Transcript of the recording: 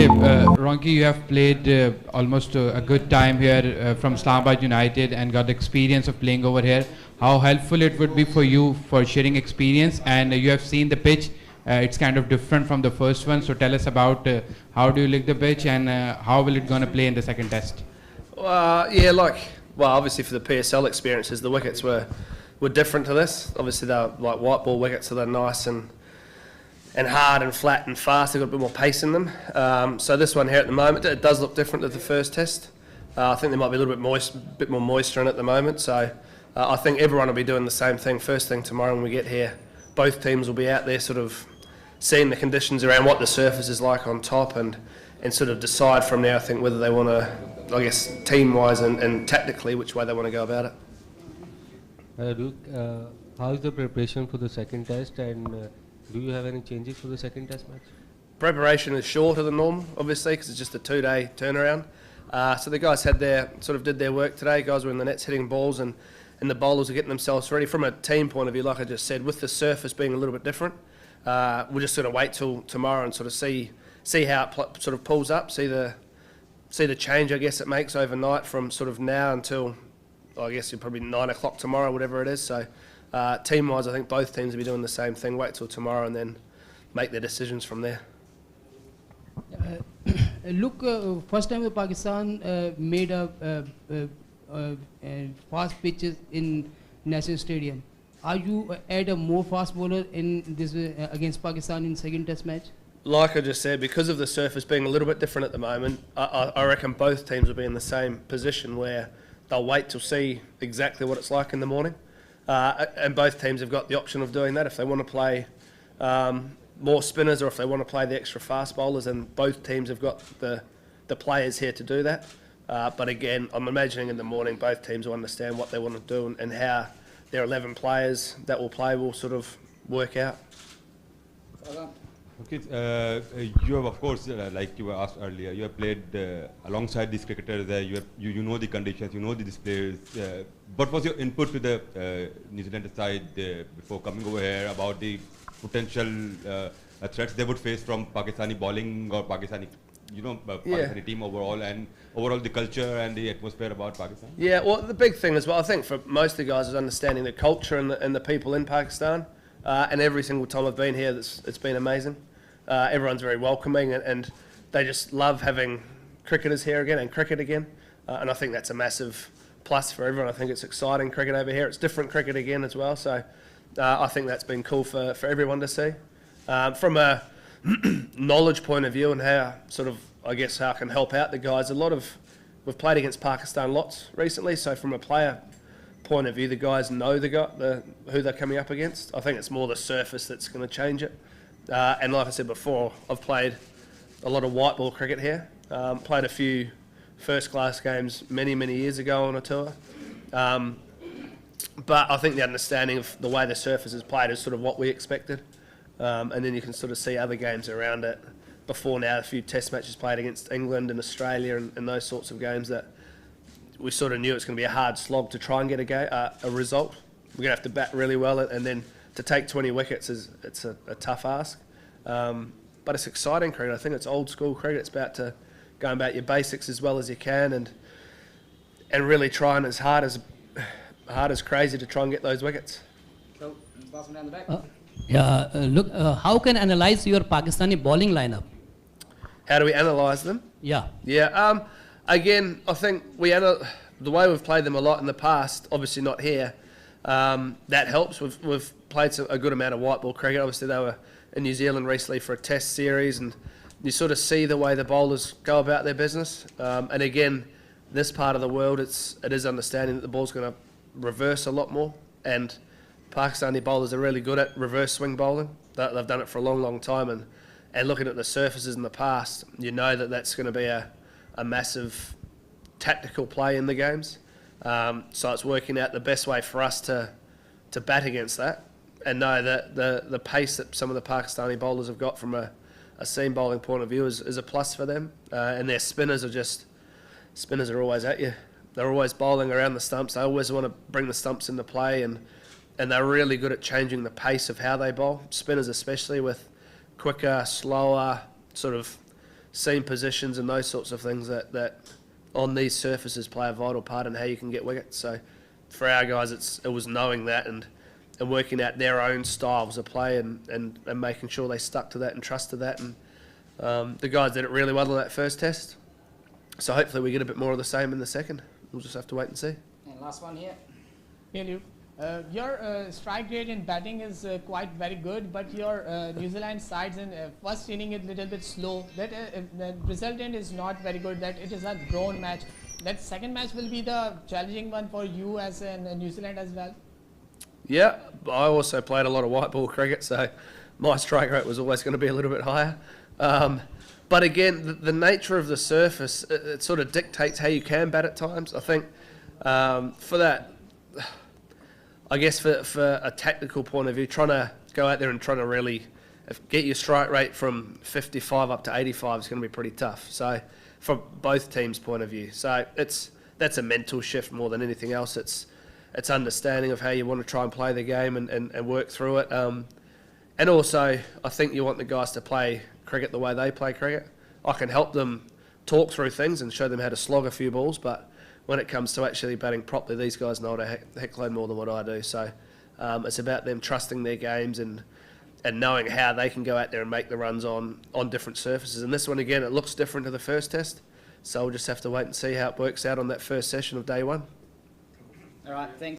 Ronchi, you have played almost a good time here from Islamabad United and got the experience of playing over here. How helpful it would be for you for sharing experience, and you have seen the pitch. It's kind of different from the first one. So tell us about how do you like the pitch and how will it gonna play in the second test? Obviously for the PSL experiences, the wickets were different to this. Obviously they're like white ball wickets, so they're nice and hard and flat and fast. They've got a bit more pace in them. So this one here at the moment, it does look different to the first test. I think there might be a little bit more moisture in it at the moment. So I think everyone will be doing the same thing first thing tomorrow when we get here. Both teams will be out there sort of seeing the conditions around what the surface is like on top and sort of decide from there, I think, whether they want to, I guess, team-wise and tactically, which way they want to go about it. Luke, how is the preparation for the second test, and do you have any changes for the second test match? Preparation is shorter than normal, obviously, because it's just a 2-day turnaround. So the guys did their work today. Guys were in the nets hitting balls, and the bowlers are getting themselves ready. From a team point of view, like I just said, with the surface being a little bit different, we'll just sort of wait till tomorrow and sort of see how it sort of pulls up, see the change, I guess, it makes overnight from sort of now until, I guess, probably 9 o'clock tomorrow, whatever it is. So team-wise, I think both teams will be doing the same thing, wait till tomorrow and then make their decisions from there. Look, first time Pakistan made fast pitches in National Stadium. Are you add a more fast bowler in this against Pakistan in second test match? Like I just said, because of the surface being a little bit different at the moment, I reckon both teams will be in the same position where they'll wait to see exactly what it's like in the morning. And both teams have got the option of doing that if they want to play more spinners or if they want to play the extra fast bowlers, and both teams have got the players here to do that. But again, I'm imagining in the morning both teams will understand what they want to do and how their 11 players that will play will sort of work out. Okay, you have, of course, like you were asked earlier, you have played alongside these cricketers. You know the conditions, you know these players. What was your input to the New Zealand side before coming over here about the potential threats they would face from Pakistani bowling or Pakistani, Pakistani team overall, and overall the culture and the atmosphere about Pakistan? Yeah, well, the big thing as well, I think for most of the guys is understanding the culture and the people in Pakistan. And every single time I've been here, it's been amazing. Everyone's very welcoming, and they just love having cricketers here again and cricket again. And I think that's a massive plus for everyone. I think it's exciting cricket over here. It's different cricket again as well. So I think that's been cool for everyone to see. From a knowledge point of view and how how it can help out the guys, we've played against Pakistan lots recently. So from a player point of view, the guys know who they're coming up against. I think it's more the surface that's going to change it. And like I said before, I've played a lot of white ball cricket here. Played a few first class games many years ago on a tour. But I think the understanding of the way the surface is played is sort of what we expected. And then you can sort of see other games around it. Before now, a few test matches played against England and Australia and those sorts of games that we sort of knew it's going to be a hard slog to try and get a result. We're going to have to bat really well, and then to take 20 wickets it's a tough ask. But it's exciting cricket. I think it's old school cricket. It's about to go about your basics as well as you can, and really trying as hard as crazy to try and get those wickets. So, pass down the back. Look, how can analyze your Pakistani bowling lineup? How do we analyse them? Yeah. Again, I think the way we've played them a lot in the past, obviously not here, that helps. We've played a good amount of white ball cricket. Obviously they were in New Zealand recently for a test series, and you sort of see the way the bowlers go about their business. And again, this part of the world, it is understanding that the ball's going to reverse a lot more, and Pakistani bowlers are really good at reverse swing bowling. They've done it for a long time, and looking at the surfaces in the past, you know that's going to be a massive tactical play in the games. So it's working out the best way for us to bat against that, and know that the pace that some of the Pakistani bowlers have got from a seam bowling point of view is a plus for them. And their spinners are always at you. They're always bowling around the stumps. They always want to bring the stumps into play, and they're really good at changing the pace of how they bowl. Spinners especially, with quicker, slower, sort of seam positions and those sorts of things that on these surfaces play a vital part in how you can get wickets. So for our guys, it was knowing that and working out their own styles of play and making sure they stuck to that and trusted that. And the guys did it really well on that first test. So hopefully we get a bit more of the same in the second. We'll just have to wait and see. And last one here. Hey Luke, your strike rate in batting is quite very good, but your New Zealand sides in first inning is a little bit slow. That the resultant is not very good. That it is a drawn match. That second match will be the challenging one for you as in New Zealand as well. Yeah, I also played a lot of white ball cricket, so my strike rate was always going to be a little bit higher. But again, the nature of the surface, it sort of dictates how you can bat at times. I think for that, I guess for a tactical point of view, trying to go out there and trying to really get your strike rate from 55 up to 85 is going to be pretty tough. So from both teams' point of view. So that's a mental shift more than anything else. It's understanding of how you want to try and play the game and work through it. And also, I think you want the guys to play cricket the way they play cricket. I can help them talk through things and show them how to slog a few balls, but when it comes to actually batting properly, these guys know a heck load more than what I do. So it's about them trusting their games and knowing how they can go out there and make the runs on different surfaces. And this one, again, it looks different to the first test. So we'll just have to wait and see how it works out on that first session of day one. All right, thanks.